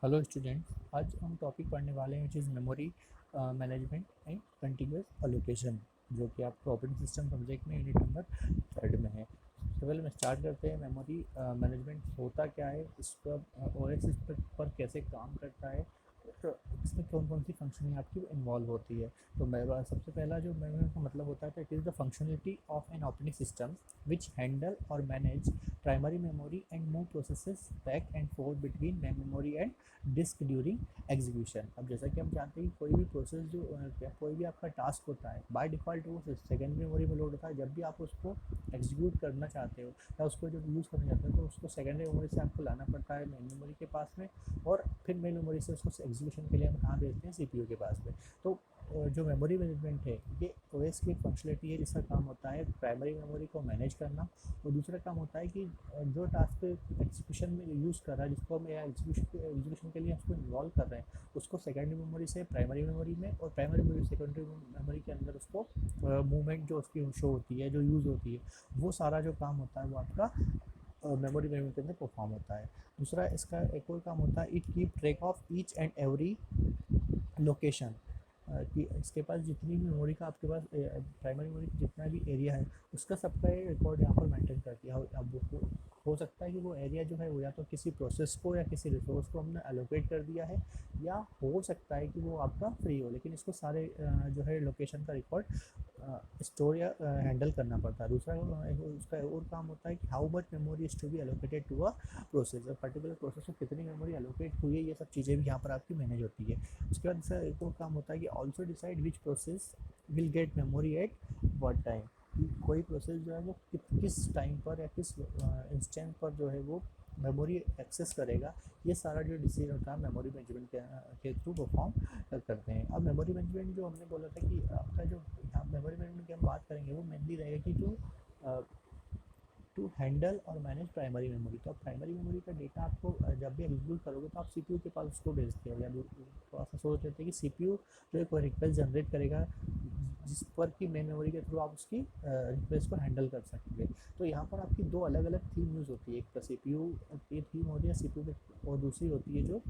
Hello students, आज हम topic पढ़ने वाले हैं which is memory management and continuous allocation, जो कि आपको ऑपरेटिंग सिस्टम सब्जेक्ट में यूनिट नंबर 3 में है। सबसे पहले मैं स्टार्ट करते हैं मेमोरी मैनेजमेंट होता क्या है, इसका ओएस इस पर कैसे काम करता है, तो इसमें कौन कौन सी फंक्शनिंग आपकी इन्वॉल्व होती है। तो मेरा सबसे पहला जो मेमोरी का मतलब होता है, it is the functionality of an operating system which handle और manage primary memory and move processes back and forth between memory and disk during execution. अब जैसा कि हम जानते हैं कि कोई भी प्रोसेस जो कोई भी आपका टास्क होता है, बाय डिफ़ॉल्ट वो सेकेंड मेमोरी में लोड होता है। जब भी आप उसको एग्जीक्यूट करना चाहते हो या उसको जब यूज़ करना चाहते हो, तो उसको सेकेंडरी मेमोरी से आपको लाना पड़ता है मेन मेमोरी के पास में, और फिर मेन मेमोरी से उसको एग्जीक्यूशन के लिए हम कहाँ भेजते हैं, सीपीयू के पास में। तो जो मेमोरी मैनेजमेंट है, ये ओएस की एक फंक्शनलिटी है जिसका काम होता है प्राइमरी मेमोरी को मैनेज करना, और दूसरा काम होता है कि जो टास्क एग्जीक्यूशन में यूज़ कर रहा है, जिसको हम एग्जीक्यूशन के लिए उसको इन्वॉल्व कर रहे हैं, उसको सेकेंडरी मेमोरी से प्राइमरी मेमोरी में और प्राइमरी मेमोरी सेकेंडरी मेमोरी के अंदर उसको मूवमेंट जो उसकी शो होती है, जो यूज़ होती है, वो सारा जो काम होता है वो आपका मेमोरी मैनेजमेंट के अंदर परफॉर्म होता है। दूसरा इसका एक और काम होता है, it keep track of each and every location, कि इसके पास जितनी भी मेमोरी का आपके पास प्राइमरी मेमोरी का जितना भी एरिया है, उसका सबका ये रिकॉर्ड यहाँ पर मेंटेन करती है। अब हो सकता है कि वो एरिया जो है वो या तो किसी प्रोसेस को या किसी रिसोर्स को हमने एलोकेट कर दिया है, या हो सकता है कि वो आपका फ्री हो, लेकिन इसको सारे जो है लोकेशन का रिकॉर्ड स्टोर या हैंडल करना पड़ता है। दूसरा उसका और काम होता है कि how much memory is to be allocated to a process, particular process को कितनी मेमोरी एलोकेट हुई है, ये सब चीज़ें भी यहाँ पर आपकी मैनेज होती है। उसके बाद इसका एक और काम होता है कि also decide which process will get memory at what time, कि कोई प्रोसेस जो है वो किस टाइम पर या किस इंस्टेंट पर जो है वो मेमोरी एक्सेस करेगा। ये सारा जो डिसीजन होता है मेमोरी मैनेजमेंट के थ्रू परफॉर्म करते हैं। अब मेमोरी मैनेजमेंट जो हमने बोला था कि आपका जो यहाँ मेमोरी मैनेजमेंट की हम बात करेंगे, वो मेनली रहेगा कि टू हैंडल और मैनेज प्राइमरी मेमोरी। तो आप प्राइमरी मेमोरी का डेटा आपको जब भी एग्जीक्यूट करोगे तो आप सीपीयू के पास उसको भेजते हो, या थोड़ा सा सोच लेते हैं कि सीपीयू जो एक रिक्वेस्ट जनरेट करेगा जिस पर कि मेन मेमोरी के थ्रू आप उसकी रिक्वेस्ट को हैंडल कर सकेंगे। तो यहाँ पर आपकी दो अलग अलग थीम यूज़ होती है, एक तो सीपीयू की थीम होती है सीपीयू में, और दूसरी होती है जो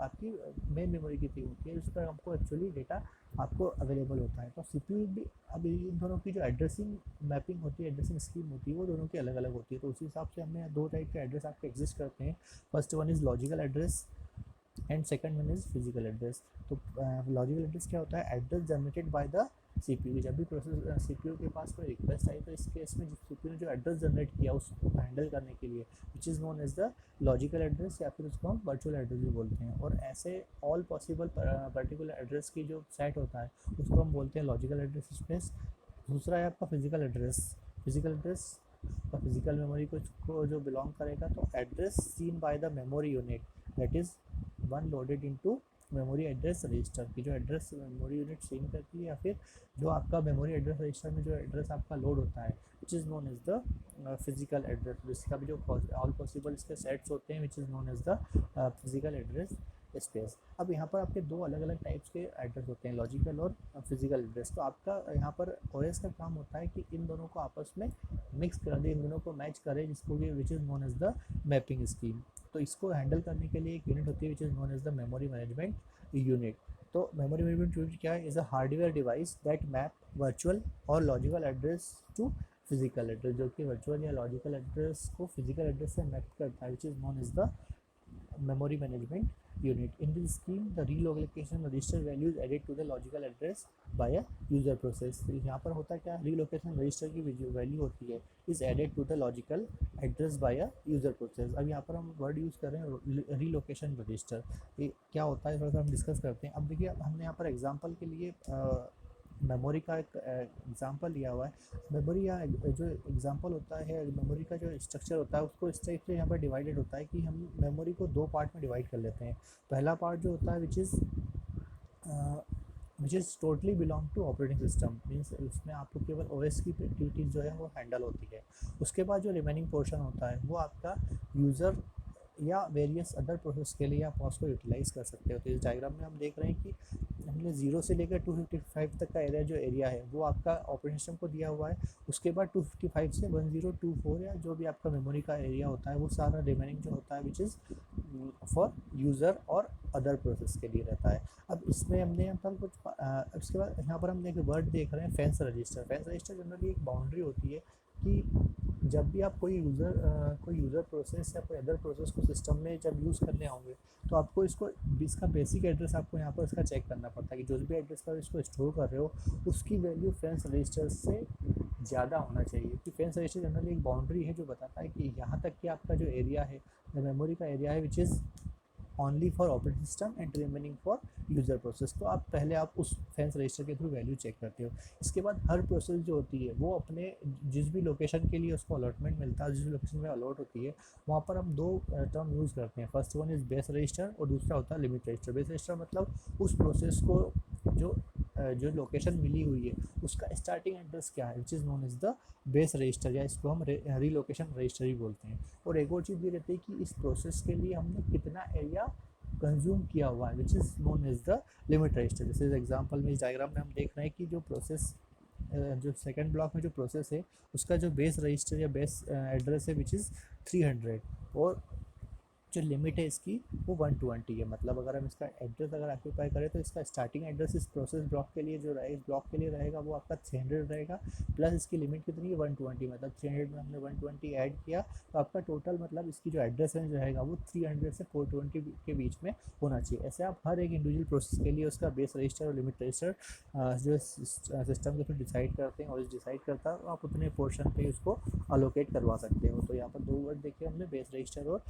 आपकी मेन मेमोरी की थीम होती है, जिस पर आपको एक्चुअली डेटा आपको अवेलेबल होता है। तो सीपीयू भी, अब इन दोनों की जो एड्रेसिंग मैपिंग होती है, एड्रेसिंग स्कीम होती है, वो दोनों की अलग अलग होती है। तो उसी हिसाब से हमें दो टाइप के एड्रेस आपके एग्जिस्ट करते हैं। First one is logical address and second one is physical address. तो लॉजिकल एड्रेस क्या होता है, address generated by the CPU. जब भी प्रोसेस सीपीयू के पास कोई रिक्वेस्ट आई, तो इस केस में सीपीयू ने जो एड्रेस जनरेट किया उसको हैंडल करने के लिए, which is known as the logical address, या फिर उसको हम वर्चुअल एड्रेस भी बोलते हैं। और ऐसे ऑल पॉसिबल पर्टिकुलर एड्रेस की जो सेट होता है उसको हम बोलते हैं लॉजिकल एड्रेस स्पेस। दूसरा है आपका फिजिकल एड्रेस। फिजिकल एड्रेस का फिजिकल मेमोरी को जो बिलोंग करेगा, तो address seen by the memory unit that is one loaded into memory address register, की जो एड्रेस मेमोरी यूनिट सीन करती है, या फिर जो आपका मेमोरी एड्रेस रजिस्टर में जो एड्रेस आपका लोड होता है, which is known as the physical address. जिसका भी जो ऑल पॉसिबल इसके सेट्स होते हैं, which is known as the physical address space. अब यहाँ पर आपके दो अलग अलग टाइप्स के एड्रेस होते हैं, लॉजिकल और फिजिकल एड्रेस। तो आपका यहाँ पर ओएस का काम होता है कि इन दोनों को आपस में मिक्स कर दे, इन दोनों को मैच करे, जिसको कि which is known as the mapping scheme. तो इसको हैंडल करने के लिए एक यूनिट होती है which is known as the memory management unit. तो मेमोरी मैनेजमेंट यूनिट क्या है, is a hardware device that map virtual और logical address to physical address, जो कि वर्चुअल या लॉजिकल एड्रेस को फिजिकल एड्रेस से मैप करता है, which is known as the memory management unit. In this scheme, the relocation register value is added to the logical address by a user process. तो यहाँ पर होता क्या, relocation register की वैल्यू होती है is added to the logical address by a user process। अब यहाँ पर हम वर्ड यूज़ कर रहे हैं relocation register, ये क्या होता है थोड़ा सा हम डिस्कस करते हैं। अब देखिए, हमने यहाँ पर एग्जांपल के लिए मेमोरी का एक एग्जांपल लिया हुआ है। मेमोरी या जो एग्जांपल होता है, मेमोरी का जो स्ट्रक्चर होता है उसको इस टाइप से यहाँ पर डिवाइडेड होता है कि हम मेमोरी को दो पार्ट में डिवाइड कर लेते हैं। पहला पार्ट जो होता है which is totally belong to operating system, means उसमें आपको केवल ओएस की एक्टिविटीज़ जो है वो हैंडल होती है। उसके बाद जो रिमेनिंग पोर्शन होता है वो आपका यूज़र या वेरियस अदर प्रोसेस के लिए आप उसको यूटिलाइज़ कर सकते हो। तो इस डायग्राम में हम देख रहे हैं कि हमने 0 से लेकर 255 तक का एरिया जो एरिया है वो आपका ऑपरेटिंग सिस्टम को दिया हुआ है। उसके बाद 255 से 1024 या जो भी आपका मेमोरी का एरिया होता है, वो सारा रिमेनिंग जो होता है विच इज़ फॉर यूज़र और अदर प्रोसेस के लिए रहता है। अब इसमें हमने यहाँ पर कुछ इसके बाद यहाँ पर हम एक वर्ड देख रहे हैं fence register. Fence register generally एक बाउंड्री होती है कि जब भी आप कोई यूज़र प्रोसेस या कोई अदर प्रोसेस को सिस्टम में जब यूज़ करने होंगे तो आपको इसका बेसिक एड्रेस आपको यहाँ पर इसका चेक करना पड़ता है कि जो भी एड्रेस पर इसको स्टोर कर रहे हो उसकी वैल्यू फेंस रजिस्टर से ज़्यादा होना चाहिए। कि फेंस रजिस्टर जनरली एक बाउंड्री है जो बताता है कि यहाँ तक कि आपका जो एरिया है, मेमोरी का एरिया है which is only for operating system and remaining for user process. तो आप पहले आप उस फेंस रजिस्टर के थ्रू वैल्यू चेक करते हो। इसके बाद हर प्रोसेस जो होती है वो अपने जिस भी लोकेशन के लिए उसको अलॉटमेंट मिलता है, जिस भी लोकेशन में अलॉट होती है वहाँ पर हम दो टर्म यूज़ करते हैं। First one is base register और दूसरा होता है लिमिट रजिस्टर। बेस रजिस्टर मतलब उस प्रोसेस को जो लोकेशन मिली हुई है उसका स्टार्टिंग एड्रेस क्या है which is known as the base register, या इसको हम रीलोकेशन रजिस्टर ही बोलते हैं। और एक और चीज़ ये रहती है कि इस प्रोसेस के लिए हमने कितना एरिया कंज्यूम किया हुआ है which is known as the limit register. जैसे एग्जांपल में इस डायग्राम में हम देख रहे हैं कि जो प्रोसेस जो सेकंड ब्लॉक में जो प्रोसेस है उसका जो बेस रजिस्टर या बेस एड्रेस है विच इज़ 300 और जो लिमिट है इसकी वो 120 है। मतलब अगर हम इसका एड्रेस अगर ऑक्यूपाई करें तो इसका स्टार्टिंग एड्रेस इस प्रोसेस ब्लॉक के लिए जो रहे इस ब्लॉक के लिए रहेगा वो आपका 300 रहेगा, प्लस इसकी लिमिट कितनी है 120। मतलब 300 में हमने 120 ऐड किया तो आपका टोटल मतलब इसकी जो एड्रेस रेंज रहेगा वो 300 से 420 के बीच में होना चाहिए। ऐसे आप हर एक इंडिविजुअल प्रोसेस के लिए उसका बेस रजिस्टर और लिमिट रजिस्टर जो सिस्टम के थ्रू डिसाइड करते हैं और इस डिसाइड करता है आप उतने पोर्शन पे उसको अलोकेट करवा सकते हो। तो यहाँ पर दो वर्ड देखिए हमने, बेस रजिस्टर और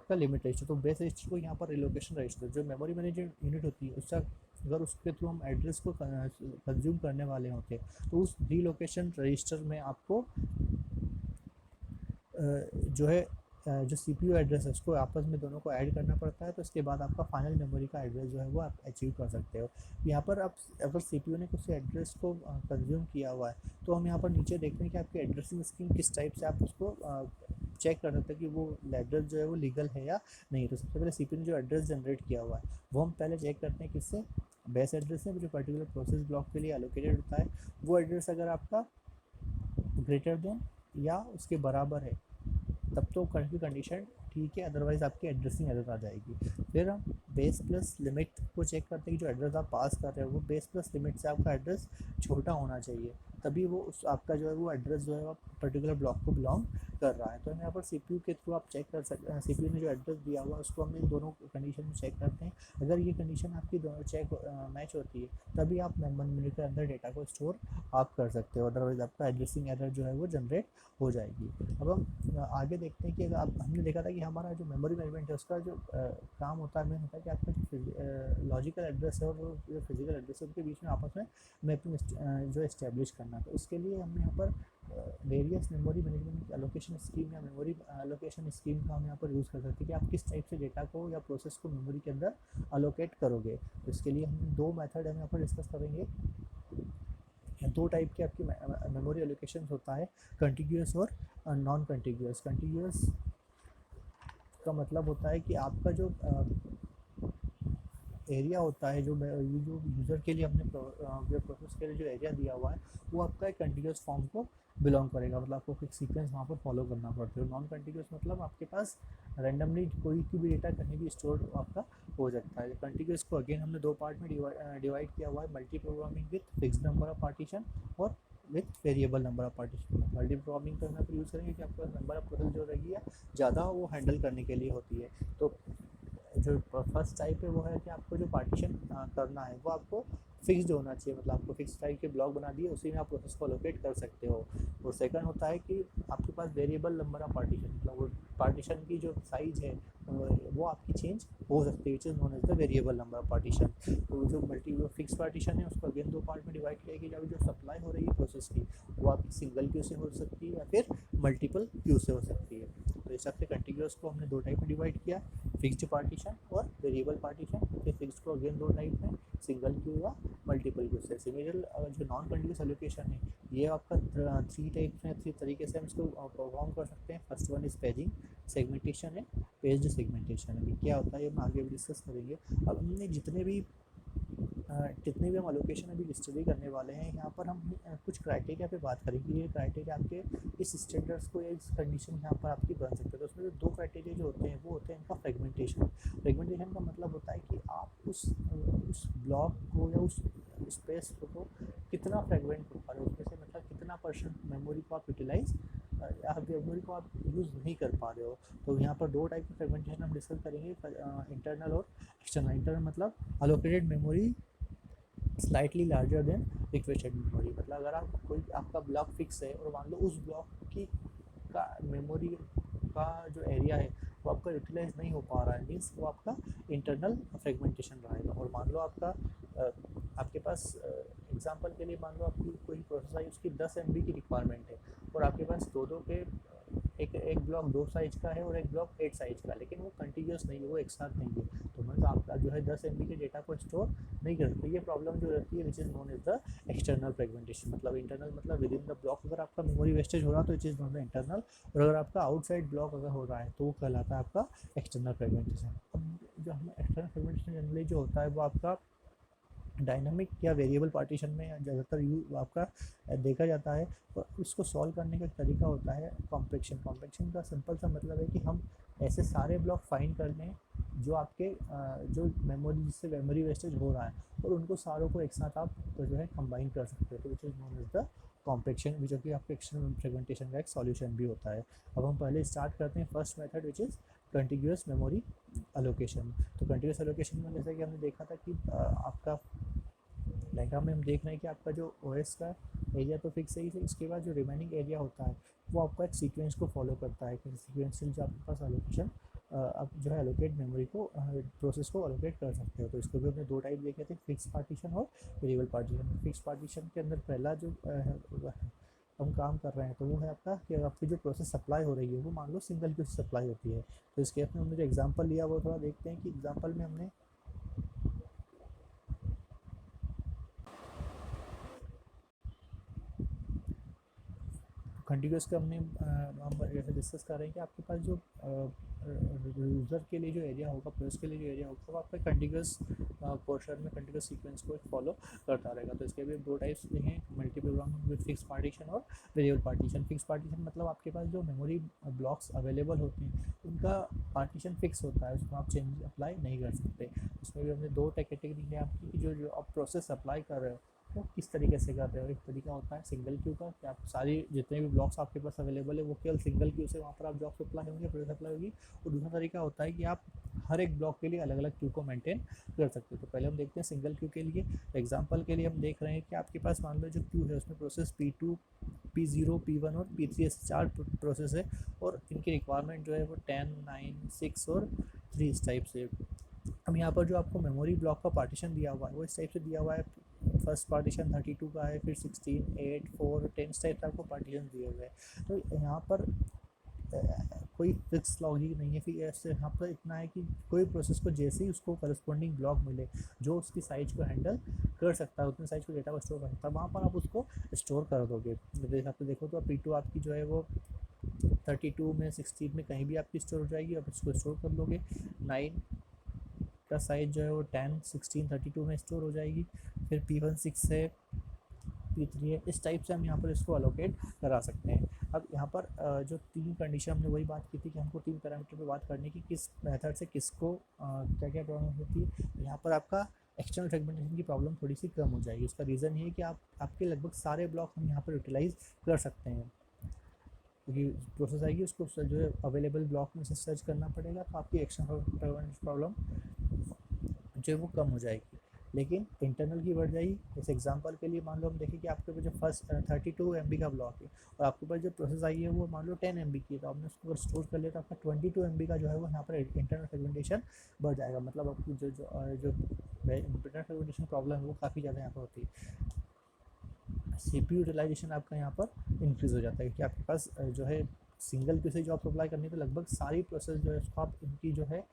आपका लिमिट रजिस्टर। तो बेस रजिस्टर को यहाँ पर रिलोकेशन रजिस्टर जो मेमोरी मैनेजमेंट यूनिट होती है उसका अगर उसके थ्रू हम एड्रेस को कंज्यूम करने वाले होते हैं तो उस रिलोकेशन रजिस्टर में आपको जो है जो CPU एड्रेस है उसको आपस में दोनों को ऐड करना पड़ता है। तो इसके बाद आपका फाइनल मेमोरी का एड्रेस जो है वो आप अचीव कर सकते हो। यहाँ पर आप अगर CPU ने किसी एड्रेस को कंज्यूम किया हुआ है तो हम यहाँ पर नीचे देखते हैं कि आपकी एड्रेसिंग स्कीम किस टाइप से आप उसको चेक कर सकते हैं कि वो एड्रेस जो है वो लीगल है या नहीं। तो सबसे पहले CPU ने जो एड्रेस जनरेट किया हुआ है वो हम पहले चेक करते हैं किससे, बेस एड्रेस है जो पर्टिकुलर प्रोसेस ब्लॉक के लिए एलोकेटेड होता है। वो एड्रेस अगर आपका ग्रेटर देन या उसके बराबर है तब तो की कंडीशन ठीक है, अदरवाइज़ आपकी एड्रेसिंग एरर आ जाएगी। फिर हम बेस प्लस लिमिट को चेक करते हैं कि जो एड्रेस आप पास कर रहे हो वो बेस प्लस लिमिट से आपका एड्रेस छोटा होना चाहिए, तभी वो उस आपका जो है वो एड्रेस जो है वो पर्टिकुलर ब्लॉक को बिलोंग कर रहा है। तो हम यहाँ पर CPU के थ्रू आप चेक कर सकते हैं, CPU ने जो एड्रेस दिया हुआ है उसको हम इन दोनों कंडीशन में चेक करते हैं। अगर ये कंडीशन आपकी दोनों चेक मैच होती है तभी आप 1 मिनट के अंदर डेटा को स्टोर आप कर सकते हो, अदरवाइज़ आपका एड्रेसिंग एरर जो है वो जनरेट हो जाएगी। अब हम आगे देखते हैं कि अगर हमने देखा था कि हमारा जो मेमोरी मैनेजमेंट है उसका जो काम होता है, मेन होता है कि आपका जो लॉजिकल एड्रेस है और जो फिजिकल एड्रेस है उनके बीच में आपस में मैपिंग जो इस्टेब्लिश करना। तो इसके लिए हम यहाँ पर various memory management allocation scheme या मेमोरी एलोकेशन स्कीम का हम यहाँ पर यूज़ कर सकते हैं कि आप किस टाइप से डेटा को या प्रोसेस को मेमोरी के अंदर अलोकेट करोगे। तो इसके लिए हम दो मेथड हम यहाँ पर डिस्कस करेंगे। दो टाइप के आपकी मेमोरी एलोकेशन होता है, कंटिग्यूअस और नॉन कंटिग्यूअस। कंटिग्यूअस का मतलब होता है कि आपका जो एरिया होता है जो यूज़र के लिए अपने प्रोसेस के लिए जो एरिया दिया हुआ है वो आपका एक कंटिन्यूस फॉर्म को बिलोंग करेगा, मतलब आपको एक सीक्वेंस वहाँ पर फॉलो करना पड़ता है। नॉन कंटिन्यूस मतलब आपके पास रैंडमली कोई भी डेटा कहीं भी स्टोर आपका हो सकता है। कंटिन्यूस को अगेन हमने दो पार्ट में डिवाइड किया हुआ है, multi programming with fixed number of partition और with variable number of partition. Multi programming तो हम यहाँ पर यूज़ करेंगे कि आपका नंबर ऑफ प्रोसेस जो रहेगी ज़्यादा वो हैंडल करने के लिए होती है। तो जो फर्स्ट टाइप है वो है कि आपको जो पार्टीशन करना है वो आपको फिक्स्ड होना चाहिए, मतलब आपको फिक्स टाइप के ब्लॉक बना दिए उसी में आप प्रोसेस को अलोकेट कर सकते हो। और सेकंड होता है कि आपके पास वेरिएबल नंबर ऑफ पार्टीशन, मतलब वो पार्टीशन की जो साइज़ है वो आपकी चेंज हो सकती है, which is known as the variable number of partition. तो जो फिक्स पार्टीशन है उसको अगेन दो पार्ट में डिवाइड किया कि जो सप्लाई हो रही है प्रोसेस की वो आपकी सिंगल क्यू से हो सकती है या फिर मल्टीपल क्यू से हो सकती है। तो इस हिसाब से कंटिन्यूअस को हमने दो टाइप में डिवाइड किया, फिक्स्ड पार्टीशन और वेरिएबल पार्टीशन। फिर फिक्स्ड को अगेन दो टाइप में, सिंगल क्यू या मल्टीपल क्यू से। सिमिलर जो नॉन कंटिन्यूअस एलोकेशन है ये आपका थ्री टाइप में, थ्री तरीके से हम इसको परफॉर्म कर सकते हैं। First one is paging segmentation है, पेज्ड सेगमेंटेशन है। क्या होता है ये हम आगे भी डिस्कस करेंगे। अब हमने जितने भी जितनी भी हम एलोकेशन अभी स्टडी करने वाले हैं, यहाँ पर हम कुछ क्राइटेरिया पे बात करेंगे। ये क्राइटेरिया आपके इस स्टैंडर्ड्स को या इस कंडीशन यहाँ पर आपकी बन सकते हैं। तो उसमें जो दो क्राइटेरिया जो होते हैं वो होते हैं इनका फ्रेगमेंटेशन। फ्रेगमेंटेशन का मतलब होता है कि आप उस ब्लॉक को या उस स्पेस को कितना फ्रेगमेंट कर पा रहे हो, उसमें से मतलब कितना परसेंट मेमोरी को आप यूटिलाइज या मेमोरी को आप यूज़ नहीं कर पा रहे हो। तो यहाँ पर दो टाइप की फ्रेगमेंटेशन हम डिस्कस करेंगे, इंटरनल और एक्सटर्नल। इंटरनल मतलब allocated memory slightly larger than requested memory. मतलब अगर आप कोई आपका ब्लॉक फिक्स है और मान लो उस ब्लॉक की का मेमोरी का जो एरिया है वो आपका यूटिलाइज नहीं हो पा रहा है, मीन्स वो आपका इंटरनल फ्रेगमेंटेशन रहेगा। और मान लो आपका आपके पास एग्जांपल के लिए मान लो आपकी कोई प्रोसेस आई, उसकी 10 MB की रिक्वायरमेंट है और आपके पास दो के एक ब्लॉक 2 साइज का है और एक ब्लॉक 8 साइज का, लेकिन वो कंटिन्यूस नहीं है, वो एक साथ नहीं है। तो मतलब आपका जो है 10 MB के डेटा को स्टोर नहीं कर सकते। ये प्रॉब्लम जो रहती है which is known as the external fragmentation. मतलब इंटरनल मतलब विद इन द ब्लॉक अगर आपका मेमोरी वेस्टेज हो रहा है तो it is known the internal, और अगर आपका आउटसाइड ब्लॉक अगर हो रहा है तो वो कहलाता है आपका एक्सटर्नल फ्रेगमेंटेशन। अब जो हमें एक्सटर्नल फ्रेगमेंटेशन जनरली जो होता है वो आपका डायनामिक या वेरिएबल पार्टीशन में ज़्यादातर यूज आपका देखा जाता है। और इसको सॉल्व करने का एक तरीका होता है कॉम्पैक्शन। कॉम्पैक्शन का सिंपल सा मतलब है कि हम ऐसे सारे ब्लॉक फाइंड कर लें जो आपके जो मेमोरी जिससे मेमोरी वेस्टेज हो रहा है, और उनको सारों को एक साथ आप तो जो है कंबाइन कर सकते हो। तो which is known as the compaction, जो कि आपके एक्सटर्नल फ्रेगमेंटेशन का एक सॉल्यूशन भी होता है। अब हम पहले स्टार्ट करते हैं first method which is continuous memory allocation. तो कंटिन्यूअस एलोकेशन में जैसे कि हमने देखा था कि आपका डायग्राम में हम देख रहे हैं कि आपका जो ओएस का एरिया तो फिक्स है ही, इसके बाद जो रिमेनिंग एरिया होता है वो आपका एक सीक्वेंस को फॉलो करता है कि सीक्वेंशियल जो आपके पास एलोकेशन आप जो है एलोकेट मेमोरी को प्रोसेस को एलोकेट कर सकते हो। तो इसको भी हमने दो टाइप देखे थे, फिक्स पार्टीशन और वेरिएबल पार्टीशन। फिक्स पार्टीशन के अंदर पहला जो हम काम कर रहे हैं तो वो है आपका कि आपकी जो प्रोसेस सप्लाई हो रही है वो मान लो सिंगल क्यू से सप्लाई होती है। तो इस केस में हमने जो एग्जांपल लिया वो थोड़ा देखते हैं कि एग्जांपल में हमने कंटिन्यूस का हमने हम जैसे डिस्कस कर रहे हैं कि आपके पास जो यूज़र के लिए जो एरिया होगा, प्रोसेस के लिए जो एरिया होगा वो आपका कंटिन्यूस पोर्शन में कंटिन्यूस सीक्वेंस को फॉलो करता रहेगा। तो इसके भी दो टाइप्स हैं, मल्टीप्रोग्राम विद फिक्स पार्टीशन और वेरिएबल पार्टीशन। फिक्स पार्टीशन मतलब आपके पास जो मेमोरी ब्लॉक्स अवेलेबल होते हैं उनका पार्टीशन फिक्स होता है, उसमें आप चेंज अप्लाई नहीं कर सकते। उसमें भी हमने दो कैटेगरी है आपकी कि जो आप प्रोसेस अप्लाई कर रहे हो वो किस तरीके से कर रहे हो। एक तरीका होता है सिंगल क्यू का कि आप सारी जितने भी ब्लॉक्स आपके पास अवेलेबल है वो केवल सिंगल क्यू से वहाँ पर आप ब्लॉक सप्लाई होंगे, प्रोसेस सप्लाई होगी। और दूसरा तरीका होता है कि आप हर एक ब्लॉक के लिए अलग अलग क्यू को मेंटेन कर सकते हो। तो पहले हम देखते हैं सिंगल क्यू के लिए। एग्जांपल के लिए हम देख रहे हैं कि आपके पास मान लो जो क्यू है उसमें प्रोसेस P2, P0, P1 और P3 ऐसे 4 प्रोसेस है, और इनकी रिक्वायरमेंट जो है वो 10, 9, 6 और 3 इस टाइप से। अब यहाँ पर जो आपको मेमोरी ब्लॉक का पार्टीशन दिया हुआ है वो इस टाइप से दिया हुआ है। फर्स्ट पार्टीशन 32 का है, फिर 16, 8, 4, 10 टाइप का आपको पार्टीशन दिए हुए हैं। तो यहाँ पर कोई फिक्स लॉजिक नहीं है। फिर ऐसे यहाँ पर इतना है कि कोई प्रोसेस को जैसे ही उसको करस्पॉन्डिंग ब्लॉक मिले जो उसकी साइज को हैंडल कर सकता है, उतने साइज को डेटा को स्टोर कर सकता है, वहाँ पर आप उसको स्टोर कर दोगे। जैसे आप देखो तो P2 आपकी जो है वो 32 में 16 में कहीं भी आपकी स्टोर हो जाएगी, आप इसको स्टोर कर लोगे। 9 का साइज जो है वो 10, 16, 32 में स्टोर हो जाएगी। फिर P1 6 है, P3 है, इस टाइप से हम यहाँ पर इसको अलोकेट करा सकते हैं। अब यहाँ पर जो तीन कंडीशन हमने वही बात की थी कि हमको तीन पैरामीटर पे बात करनी कि किस मेथड से किसको क्या क्या प्रॉब्लम होती है। यहाँ पर आपका एक्सटर्नल फ्रेगमेंटेशन की प्रॉब्लम थोड़ी सी कम हो जाएगी। उसका रीज़न ये है कि आपके लगभग सारे ब्लॉक हम यहाँ पर यूटिलाइज कर सकते हैं, क्योंकि प्रोसेस आएगी उसको जो है अवेलेबल ब्लॉक में से सर्च करना पड़ेगा, तो आपकी एक्सटर्नल प्रॉब्लम जो है वो कम हो जाएगी, लेकिन इंटरनल की बढ़ जाएगी। इस एग्जांपल के लिए मान लो हम देखें कि आपके पास जो फर्स्ट 32 MB का ब्लॉक है और आपके पास जो प्रोसेस आई है वो मान लो 10 MB की है, तो आपने उसको अगर स्टोर कर लिया तो आपका 22 MB का जो है वो यहाँ पर इंटरनल फ्रेगमेंटेशन बढ़ जाएगा। मतलब आपकी जो इंटरनल फ्रेगमेंटेशन प्रॉब्लम है वो काफ़ी ज़्यादा यहाँ पर होती है। CPU यूटिलाइजेशन आपका यहाँ पर इंक्रीज़ हो जाता है कि आपके पास जो है सिंगल क्यू से जो आप सप्लाई करनी है तो लगभग सारी प्रोसेस जो है उसको आप इनकी जो है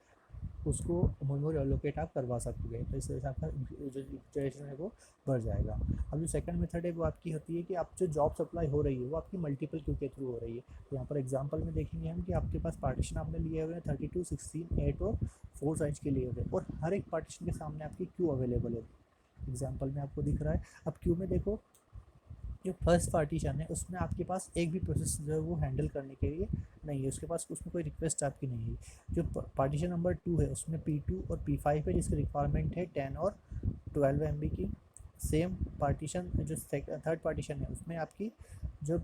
उसको मेमोरी एलोकेट आप करवा सकोगे। तो इस वजह से आपका जो यूटिलाइजेशन है वो बढ़ जाएगा। अब जो सेकंड मेथड है वो आपकी होती है कि आप जो जॉब सप्लाई हो रही है वो आपकी मल्टीपल क्यू के थ्रू हो रही है। तो यहाँ पर एग्जांपल में देखेंगे हम कि आपके पास पार्टीशन आपने लिए हुए हैं 32, 16, 8 और 4 साइज के लिए हुए, और हर एक पार्टीशन के सामने आपकी क्यू अवेलेबल है। एग्जाम्पल में आपको दिख रहा है। अब क्यू में देखो, जो फर्स्ट पार्टीशन है उसमें आपके पास एक भी प्रोसेस जो है वो हैंडल करने के लिए नहीं है, उसके पास उसमें कोई रिक्वेस्ट आपकी नहीं है। जो पार्टीशन नंबर 2 है उसमें P2 और P5 है, जिसकी रिक्वायरमेंट है 10 और 12 MB की। सेम पार्टीशन जो थर्ड पार्टीशन है उसमें आपकी जो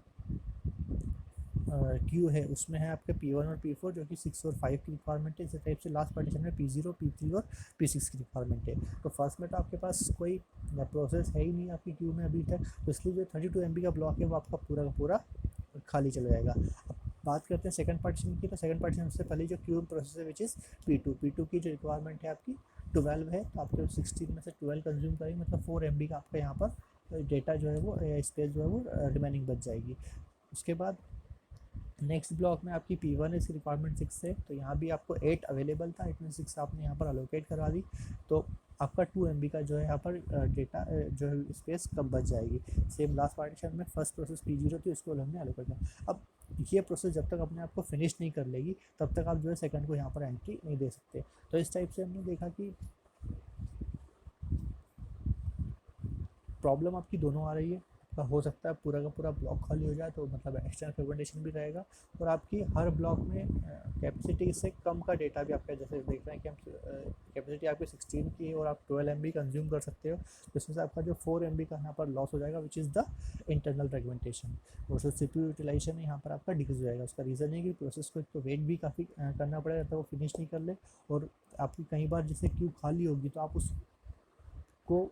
क्यू है उसमें है आपके P1 और P4 जो कि 6 और 5 की रिक्वायरमेंट है। इसी टाइप से लास्ट पार्टीशन में P0, P3 और P6 की रिक्वायरमेंट है। तो फर्स्ट में तो आपके पास कोई प्रोसेस है ही नहीं आपकी क्यू में अभी तक, तो इसलिए जो 32 MB का ब्लॉक है वो आपका पूरा का पूरा खाली चला जाएगा। अब बात करते हैं सेकंड पार्टीशन की, तो सेकंड पार्टीशन से पहले जो क्यू प्रोसेस है विच इज़ P2 की जो रिक्वायरमेंट है आपकी 12 है, तो आपके 16 में से 12 कंज्यूम करेंगे, मतलब 4 MB का आपका यहाँ पर डेटा जो है वो स्पेस जो है वो रिमेनिंग बच जाएगी। उसके बाद नेक्स्ट ब्लॉक में आपकी P1 है, इसकी रिक्वायरमेंट 6 है, तो यहाँ भी आपको 8 अवेलेबल था, 8 में 6 आपने यहाँ पर अलोकेट करवा दी, तो आपका 2 MB का जो है यहाँ पर डेटा जो है स्पेस कम बच जाएगी। सेम लास्ट पार्टीशन में फर्स्ट प्रोसेस P0 थी, उसको हमने अलोकेट किया। अब ये प्रोसेस जब तक अपने आप को फिनिश नहीं कर लेगी तब तक आप जो है सेकंड को यहाँ पर एंट्री नहीं दे सकते। तो इस टाइप से हमने देखा कि प्रॉब्लम आपकी दोनों आ रही है। हो सकता है पूरा का पूरा ब्लॉक खाली हो जाए, तो मतलब एक्सटर्नल फ्रेगमेंटेशन भी रहेगा, और आपकी हर ब्लॉक में कैपेसिटी से कम का डेटा भी आपका, जैसे देख रहे हैं कि हम कैपेसिटी आपकी 16 की है और आप 12 MB कंज्यूम कर सकते हो, तो इसमें से आपका जो 4 MB का यहाँ पर लॉस हो जाएगा which is the internal fragmentation. और जो CPU यूटिलाइजेशन है यहाँ पर आपका डिक्रीज हो जाएगा। उसका रीज़न है कि प्रोसेस को एक तो वेट भी काफ़ी करना पड़ेगा तब वो फिनिश नहीं कर ले, और आपकी कई बार जैसे क्यू खाली होगी तो आप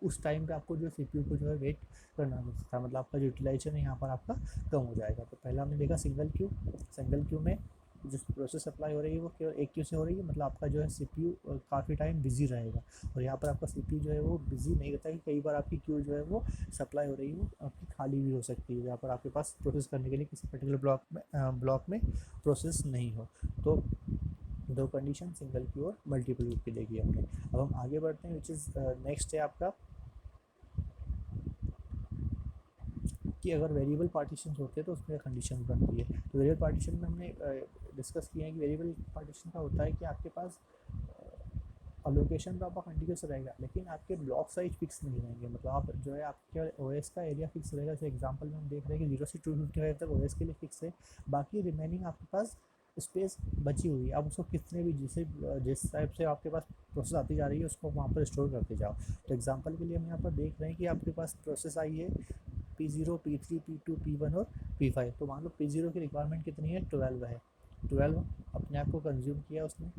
उस टाइम पे आपको जो CPU को जो है वेट करना पड़ता है, मतलब आपका जो यूटिलाइजेशन है यहाँ पर आपका कम हो जाएगा। तो पहला हमने देखा सिंगल क्यू में जो प्रोसेस अप्लाई हो रही है वो केवल एक क्यू से हो रही है, मतलब आपका जो है CPU काफ़ी टाइम बिजी रहेगा, और यहाँ पर आपका CPU जो है वो बिजी नहीं रहता कि कई बार आपकी क्यू जो है वो सप्लाई हो रही है आपकी खाली भी हो सकती है, जहाँ पर आपके पास प्रोसेस करने के लिए किसी पर्टिकुलर ब्लॉक में प्रोसेस नहीं हो। तो दो कंडीशन सिंगल क्यू और मल्टीपल क्यू की देखी हमने। अब हम आगे बढ़ते हैं विच इज़ नेक्स्ट है आपका कि अगर वेरिएबल पार्टीशन होते हैं तो उसमें कंडीशन बनती है। तो वेरिएबल पार्टीशन में हमने डिस्कस किया है कि वेरिएबल पार्टीशन का होता है कि आपके पास अलोकेशन तो आपका कंटिन्यूस रहेगा, लेकिन आपके ब्लॉक साइज फिक्स नहीं रहेंगे, मतलब आप जो है आपके ओएस का एरिया फिक्स रहेगा। जैसे एग्जांपल में हम देख रहे हैं कि 0 से 255 तक ओएस के लिए फिक्स है, बाकी रिमेनिंग आपके पास स्पेस बची हुई है, आप उसको कितने भी जिस टाइप से आपके पास प्रोसेस आती जा रही है उसको वहाँ पर स्टोर करते जाओ। तो एग्जांपल के लिए हम यहाँ पर देख रहे हैं कि आपके पास प्रोसेस आई है P0, P3, P2, P1 और P5। तो मान लो P0 की रिक्वायरमेंट कितनी है, 12 है, 12 अपने आप को कंज्यूम किया उसने।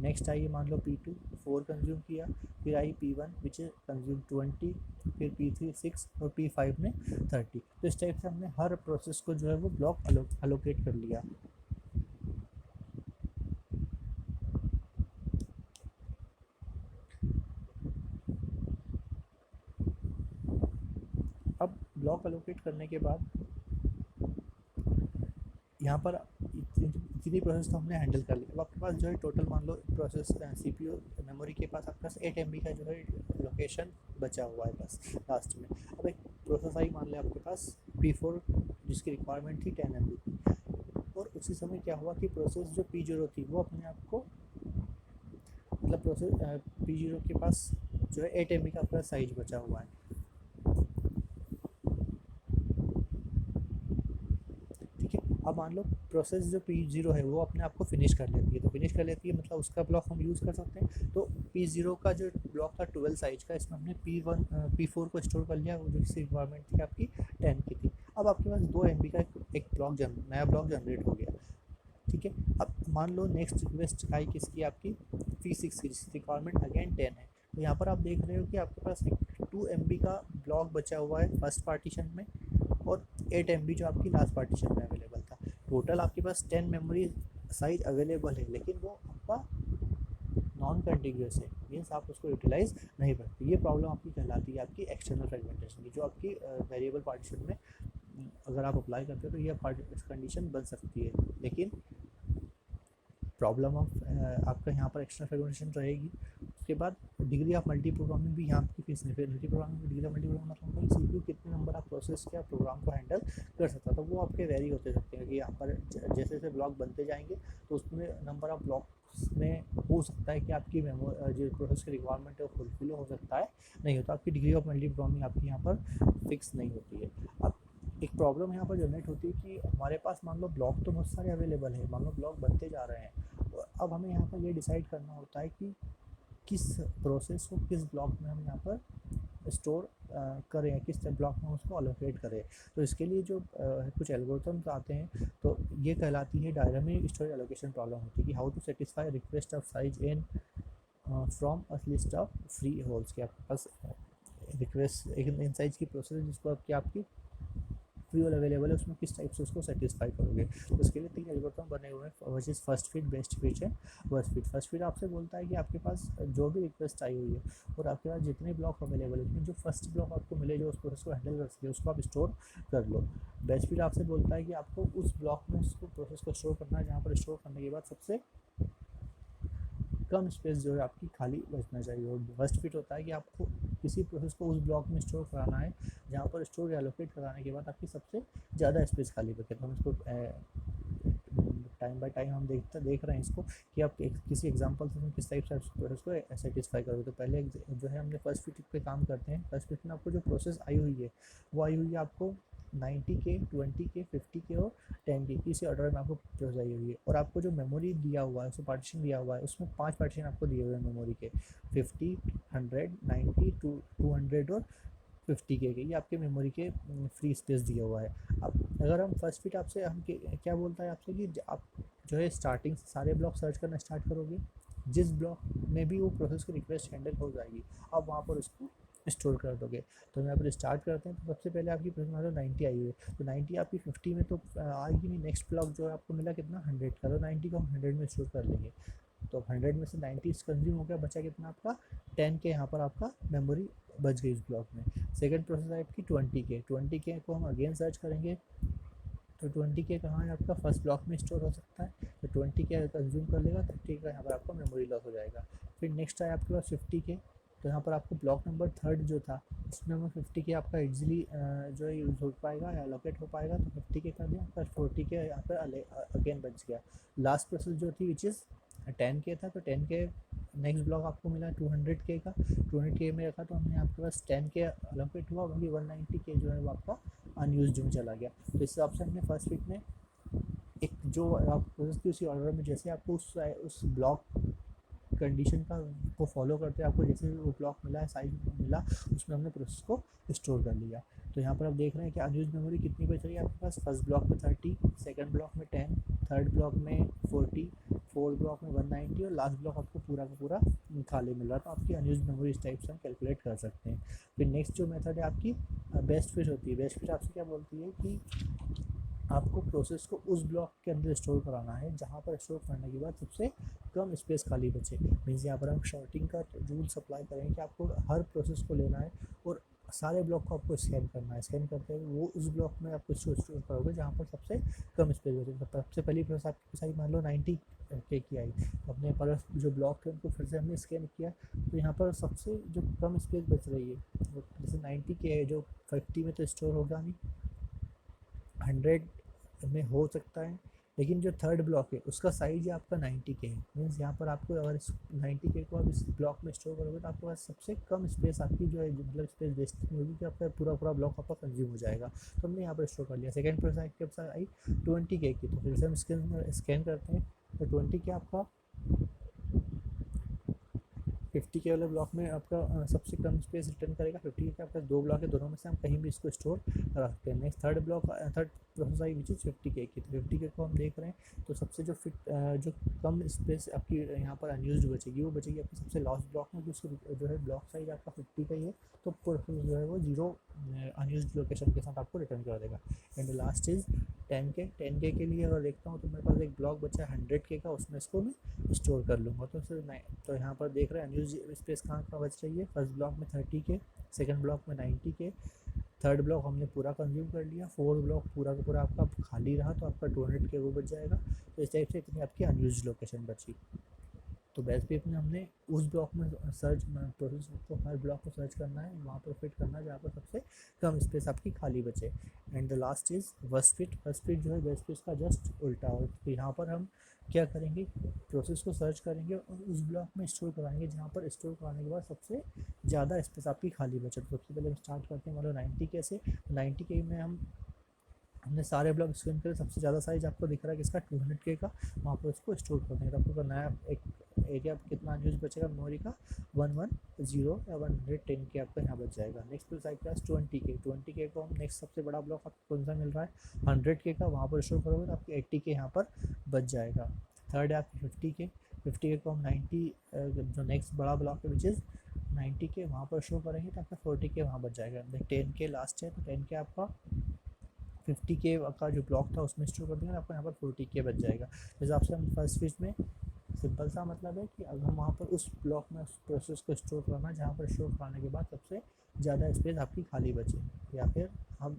नेक्स्ट आई मान लो P2 4 कंज्यूम किया, फिर आई P1 विच कंज्यूम 20, फिर P3 6 और P5 ने 30। तो इस टाइप से हमने हर प्रोसेस को जो है वो ब्लॉक अलोकेट कर लिया। अब ब्लॉक अलोकेट करने के बाद यहाँ पर इतनी प्रोसेस तो हमने हैंडल कर लिया। अब आपके पास जो है टोटल मान लो प्रोसेस CPU मेमोरी के पास आपके पास 8 MB का जो है लोकेशन बचा हुआ है बस लास्ट में। अब एक प्रोसेस आई मान लिया आपके पास P4 जिसकी रिक्वायरमेंट थी 10 MB की, और उसी समय क्या हुआ कि प्रोसेस जो P0 थी वो अपने आप को, मतलब प्रोसेस P0 के पास जो है 8 MB का आपका साइज बचा हुआ है, ठीक है। अब मान लो प्रोसेस जो P0 है वो अपने आप को फिनिश कर लेती है, तो फिनिश कर लेती है मतलब उसका ब्लॉक हम यूज़ कर सकते हैं। तो P0 का जो ब्लॉक था 12 साइज का, इसमें हमने P4 को स्टोर कर लिया, जो इसकी रिक्वायरमेंट थी आपकी 10 की थी। अब आपके पास 2 MB का एक नया ब्लॉक जनरेट हो गया, ठीक है। अब मान लो नेक्स्ट रिक्वेस्ट आई किसकी, आपकी P6 की, जिसकी रिक्वायरमेंट अगेन 10 है। तो यहाँ पर आप देख रहे हो कि आपके पास एक 2 MB का ब्लॉक बचा हुआ है फर्स्ट पार्टीशन में, और 8 MB जो आपकी लास्ट पार्टीशन में अवेलेबल था। टोटल आपके पास 10 मेमोरी साइज अवेलेबल है, लेकिन वो आपका नॉन कंटिन्यूस है, मीन्स आप उसको यूटिलाइज नहीं करते। ये प्रॉब्लम आपकी कहलाती है आपकी एक्सटर्नल फ्रेगमेंटेशन की, जो आपकी वेरिएबल पार्टीशन में अगर आप अप्लाई करते हो तो ये कंडीशन बन सकती है, लेकिन प्रॉब्लम ऑफ आपका यहाँ पर एक्स्ट्रा फ्रेगमेंटेशन रहेगी। उसके बाद डिग्री ऑफ मल्टी प्रोग्रामिंग भी यहाँ आपकी फिक्स नहीं। फिर मल्टी प्रोग्रामिंग की डिग्री ऑफ मल्टी प्रोग्रामिंग मतलब CPU कितने नंबर ऑफ प्रोसेस क्या प्रोग्राम को हैंडल कर सकता है, तो वो आपके वेरी होते सकते हैं कि यहाँ पर जैसे जैसे ब्लॉक बनते जाएंगे तो उसमें नंबर ऑफ ब्लॉक में हो सकता है कि आपकी जो प्रोसेस की रिक्वायरमेंट है वो फुलफिल हो सकता है, नहीं होता, आपकी डिग्री ऑफ मल्टी प्रोग्रामिंग आपकी यहाँ पर फिक्स नहीं होती है। अब एक प्रॉब्लम यहाँ पर जनरेट होती है कि हमारे पास मान लो ब्लॉक तो बहुत सारे अवेलेबल है, मान लो ब्लॉक बनते जा रहे हैं, और अब हमें यहाँ पर ये डिसाइड करना होता है कि किस प्रोसेस को किस ब्लॉक में हम यहाँ पर स्टोर करें, किस ब्लॉक में उसको अलोकेट करें। तो इसके लिए जो कुछ एल्गोरिथम्स आते हैं, तो ये कहलाती है डायनामिक स्टोरेज एलोकेशन प्रॉब्लम होती है कि how to satisfy request of size n from a list of free holes. के आपके पास रिक्वेस्ट एक इन साइज की प्रोसेस जिसको आपकी फ्री होल अवेलेबल है, उसमें किस टाइप से उसको सेटिस्फाई करोगे। तो उसके लिए 3 एल्गोरिथम बने हुए हैं, which is first fit, best fit है वर्स्ट फिट। फर्स्ट फिट आपसे बोलता है कि आपके पास जो भी रिक्वेस्ट आई हुई है और आपके पास जितने ब्लॉक अवेलेबल है उसमें जो फर्स्ट ब्लॉक आपको मिले जो उस प्रोसेस को हैंडल कर सके उसको आप स्टोर कर लो। बेस्ट फिट आपसे बोलता है कि आपको उस ब्लॉक में उसको प्रोसेस को स्टोर करना है जहाँ पर स्टोर करने के बाद सबसे कम स्पेस जो है आपकी खाली बचना चाहिए। और वर्स्ट फिट होता है कि आपको किसी प्रोसेस को उस ब्लॉक में स्टोर कराना है जहाँ पर स्टोर एलोकेट कराने के बाद आपकी सबसे ज़्यादा स्पेस खाली बचे। तो हम इसको टाइम बाय टाइम हम देख रहे हैं इसको कि आप किसी एग्जांपल से किस टाइप से प्रोसेस को सेटिस्फाई करोगे। तो पहले जो है हमने फर्स्ट फिट पे काम करते हैं। फर्स्ट फिट में आपको जो प्रोसेस आई हुई है वो आई हुई है आपको 90K, 20K, 50K और 10K की इसी ऑर्डर में आपको प्रोसेस आई हुई है। और आपको जो मेमोरी दिया हुआ है, उसको पार्टीशन दिया हुआ है, उसमें 5 पार्टीशन आपको दिए हुए हैं मेमोरी के, 50, 100, 90, 200 और 50K के। ये आपके मेमोरी के फ्री स्पेस दिया हुआ है। अब अगर हम फर्स्ट फिट आपसे हम क्या बोलता है आपसे कि आप जो है स्टार्टिंग से सारे ब्लॉक सर्च करना स्टार्ट करोगे, जिस ब्लॉक में भी वो प्रोसेस की रिक्वेस्ट हैंडल हो जाएगी आप वहाँ पर उसको स्टोर कर दोगे। तो हम यहाँ पर स्टार्ट करते हैं। तो सबसे पहले आपकी प्रोसेस मान लो 90 आई हुई है, तो 90 आपकी 50 में तो आएगी नहीं। नेक्स्ट ब्लॉक जो है आपको मिला कितना 100 का, तो 90 को हम 100 में स्टोर कर लेंगे। तो 100 में से 90 कंज्यूम हो गया, बचा कितना आपका 10K। यहाँ पर आपका मेमोरी बच गई इस ब्लॉक में। सेकंड प्रोसेस है आपकी 20K। 20K को हम अगेन सर्च करेंगे, तो 20K कहाँ है आपका फर्स्ट ब्लॉक में स्टोर हो सकता है, तो 20K कंज्यूम कर लेगा, 30 का यहाँ पर आपका मेमोरी लॉस हो जाएगा। फिर नेक्स्ट आया आपके पास 50K, तो यहाँ पर आपको ब्लॉक नंबर 3 जो था उसमें हमें 50K आपका इजीली जो है यूज़ हो पाएगा या अलोकेट हो पाएगा, तो 50K कर दिया। पर 40K यहाँ पर अगेन बच गया। लास्ट प्रोसेस जो थी विच इज़ 10K था, तो 10K नेक्स्ट ब्लॉक आपको मिला 200K का, 200K में रखा तो हमने आपके पास 10K अलोकेट हुआ, वही 190K जो है वो आपका अनयूज्ड में चला गया। तो इस हिसाब से हमने फर्स्ट वीक में एक जो आप प्रोसेस की उसी ऑर्डर में जैसे आपको उस ब्लॉक कंडीशन का को फॉलो करते हैं, आपको जैसे वो ब्लॉक मिला है, साइज मिला, उसमें हमने प्रोसेस को स्टोर कर लिया। तो यहाँ पर आप देख रहे हैं कि अनयूज्ड मेमोरी कितनी बच रही है आपके पास। फर्स्ट ब्लॉक में 30, सेकंड ब्लॉक में 10, थर्ड ब्लॉक में 40, फोर्थ ब्लॉक में 190 और लास्ट ब्लॉक आपको पूरा का पूरा खाली मिल रहा है। तो आपकी अनयूज्ड मेमोरी इस टाइप से हम कैलकुलेट कर सकते हैं। फिर नेक्स्ट जो मेथड है आपकी बेस्ट फिट होती है। बेस्ट फिट आपसे क्या बोलती है कि आपको प्रोसेस को उस ब्लॉक के अंदर स्टोर कराना है जहाँ पर स्टोर करने के बाद सबसे कम स्पेस खाली बचे। मीन्स यहाँ पर हम शॉर्टिंग का रूल सप्लाई करें कि आपको हर प्रोसेस को लेना है और सारे ब्लॉक को आपको स्कैन करना है। स्कैन करते हुए वो उस ब्लॉक में आपको स्टोर करोगे जहाँ पर सबसे कम स्पेस बचे। सबसे पहली प्रोसेस आपकी साइज मान लो 90K की आई, तो अपने पर जो ब्लॉक थे उनको फिर से हमने स्कैन किया, तो यहाँ पर सबसे जो कम स्पेस बच रही है, जैसे 90K है जो 50 में तो स्टोर होगा नहीं, 100 में हो सकता है, लेकिन जो थर्ड ब्लॉक है उसका साइज है आपका 90K है। मीन्स यहाँ पर आपको अगर इस 90K को आप इस ब्लॉक में स्टोर करोगे तो आपके पास सबसे कम स्पेस आपकी जो है मतलब स्पेस वेस्ट नहीं होगी कि आपका पूरा पूरा ब्लॉक आपका कंज्यूम हो जाएगा। तो हमने यहाँ पर स्टोर कर लिया। सेकेंड प्रोसेस आपके पास आई 20K की, तो फिर से हम स्कैन करते हैं, तो 20K आपका 50K वाले ब्लॉक में आपका सबसे कम स्पेस रिटर्न करेगा। 50K के आपका 2 ब्लॉक है, दोनों में से हम कहीं भी इसको स्टोर रखते हैं। Next third process I which is 50K की, तो 50K को हम देख रहे हैं, तो सबसे जो कम स्पेस आपकी यहाँ पर अनयूज्ड बचेगी वो बचेगी आपकी सबसे लास्ट ब्लॉक में, जिसको जो है ब्लॉक साइज आपका 50 का ही है, तो प्रोसेस जो है वो 0 अनयूज्ड लोकेशन के साथ आपको रिटर्न कर देगा। एंड लास्ट इज़ 10K के लिए अगर देखता हूँ तो मेरे पास एक ब्लॉक बचा है 100K का, उसमें इसको मैं स्टोर कर लूँगा। तो यहाँ पर देख रहे हैं अनयूज्ड स्पेस कहाँ बच रही है। फर्स्ट ब्लॉक में 30K, सेकंड ब्लॉक में 90K, थर्ड ब्लॉक हमने पूरा कंज्यूम कर लिया, फोर्थ ब्लॉक पूरा का पूरा आपका खाली रहा, तो आपका 200K वो बच जाएगा। तो इस टाइप से इतनी आपकी अनयूज्ड लोकेशन बची। तो बेस्ट पेप में हमने उस ब्लॉक में सर्च प्रोसेस को हर ब्लॉक को सर्च करना है, वहाँ पर फिट करना है जहाँ पर सबसे कम स्पेस आपकी खाली बचे। And the last is worst fit. Worst fit जो है बेस्ट फिट का जस्ट उल्टा, और यहाँ पर हम क्या करेंगे, प्रोसेस को सर्च करेंगे और उस ब्लॉक में स्टोर कराएंगे जहाँ पर स्टोर कराने के बाद सबसे ज़्यादा स्पेस आपकी खाली बचे। तो सबसे पहले हम स्टार्ट करते हैं, मान लो 90 के से 90 के में हमने सारे ब्लॉक स्कैन करे, सबसे ज़्यादा साइज आपको दिख रहा है किसका 200 के का, वहाँ पर उसको स्टोर कर देंगे। तो आपको नया एक एरिया कितना यूज बचेगा मेमोरी का 110 या 110 के आपका यहाँ बच जाएगा। नेक्स्ट प्लस आई क्लास 20 के को हम नेक्स्ट सबसे बड़ा ब्लॉक आपको कौन सा मिल रहा है 100 के का, वहाँ पर स्टोर करोगे तो आपके 80 के यहाँ पर बच जाएगा। थर्ड है आपकी 50 के को हम 90 जो नेक्स्ट बड़ा ब्लॉक है विच इज़ 90 के, वहाँ पर शो करेंगे तो आपका 40 के वहाँ बच जाएगा। 10 के लास्ट है तो 10 के आपका 50 के का जो ब्लॉक था उसमें स्टोर कर देंगे, आपको यहाँ पर 40 के बच जाएगा। इस हिसाब से हम फर्स्ट स्विच में सिंपल सा मतलब है कि अगर हम वहाँ पर उस ब्लॉक में उस प्रोसेस को स्टोर करना जहाँ पर स्टोर कराने के बाद सबसे ज़्यादा स्पेस आपकी खाली बचे, या फिर हम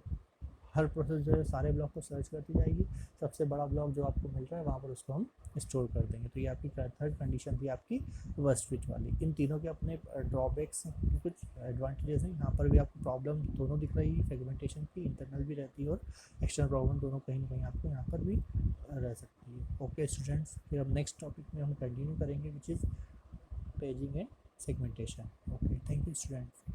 हर प्रोसेस जो है सारे ब्लॉक को सर्च करती जाएगी, सबसे बड़ा ब्लॉक जो आपको मिल रहा है वहाँ पर उसको हम स्टोर कर देंगे। तो ये आपकी थर्ड कंडीशन थी आपकी वर्स्ट फिट वाली। इन तीनों के अपने ड्रॉबैक्स हैं, कुछ एडवांटेजेस हैं। यहाँ पर भी आपको प्रॉब्लम दोनों दिख रही है, सेगमेंटेशन की इंटरनल भी रहती है और एक्सटर्नल प्रॉब्लम दोनों कहीं ना कहीं आपको यहाँ पर भी रह सकती है। ओके स्टूडेंट्स, फिर अब नेक्स्ट टॉपिक में हम कंटिन्यू करेंगे which is paging and segmentation. Okay, thank you students.